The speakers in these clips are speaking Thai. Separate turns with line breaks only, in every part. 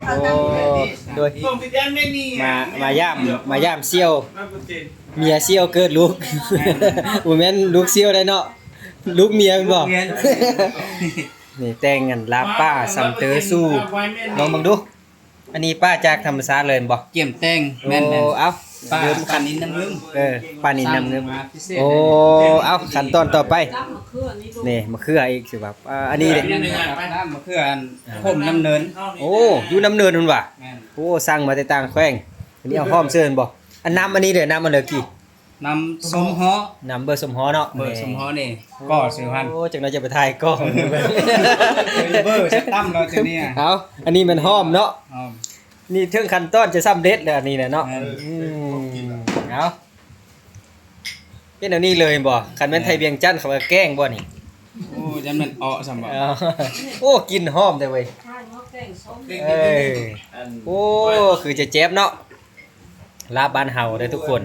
โอ้โดยมาย่ามเซี่ยวเมียเซี่ยวเกิดลูกบ่แม่นลูกเซี่ยวได้เนาะลูกเมียมันบ่นี่แต่งกันลาป้าสำเตอสู้ลองเบิ่งดูอันนี้ป้าจากธรรมชาติเลยบ่
เกี่ยมแต่งแม่น
โอ้เอ้า
ป้าปานินน้ำลึง
ปานินน้ำนึงโอ้เอ้าขั้นตอนต่อไปนี่มะเขืออีกสิว่าอันนี้เด้
น้ำมะเขือผมน้ำเนิน
โอ้อยู่น้ำเนินพุ่นว่ะ
แม่น
โอ้สั่งมาแต่ต่างแขวงอันนี้เอาหอมเชิญบ่อันน้ำอันนี้เด้อน้ำมันเหลือกี่
น้ำส้มฮ้อ
น้ำเบอร์สมฮอเนาะ
เบอร์ส้มฮ้อนี่ก็สิพัน
โอ้จังได๋จะไปถ่ายกล้อง
เบอร์จะตั้มเราจะเนี่ย
เอาอันนี้มันหอมเนาะ
อ๋อ
นี่ถึงขั้นตอนจะซ้ำเด็ดแล้วอันนี้น่ะเนาะ
แม่น
เอาเป็นอันนี้เลยบ่คันแม่นไทยเวียงจันทน์เขาก็แกล้งบ่นี่
โอ้ยันมันอ้อสำหรับ
เอาโอ้กลินหอมแต่เว้ยเอ้ยโอ้คือจะเจ็บเนาะลาบบ้านเฮาเด้อทุกคน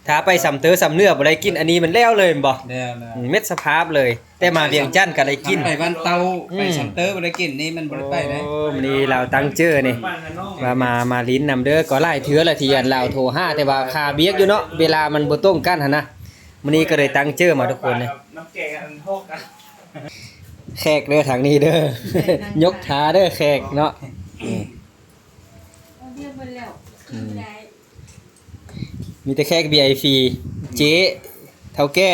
ถ้าไปสำเตอสำเนื้อบ่ได้กินอันนี้มันแล้วเลยบ่
เดี๋ยวนะ
เม็ดสภาพเลย แต่มาเวียงจันทน์ก็ได้กิน
ไปบ้านเตาไปสัมเตอร์บ่ได้กินนี่มันบ่ได้ไปได้
โอ้มื้อนี้เราตั้งเจอนี่ว่ามาลิ้นนำเด้อก็หลายเทื่อละที่อันเราโทรหาแต่ว่าค่าเบียกอยู่เนาะเวลามันบ่ตรงกันหั่นนะมื้อนี้ก็เลยตั้งเจอมาทุกคนเลย
น้ำแกงอันโทกกัน
แขกเด้อทางนี้เด้อ ยกขาเด้อแขกเนาะมีแต่แขก VIP เจ๊เฒ่าแก่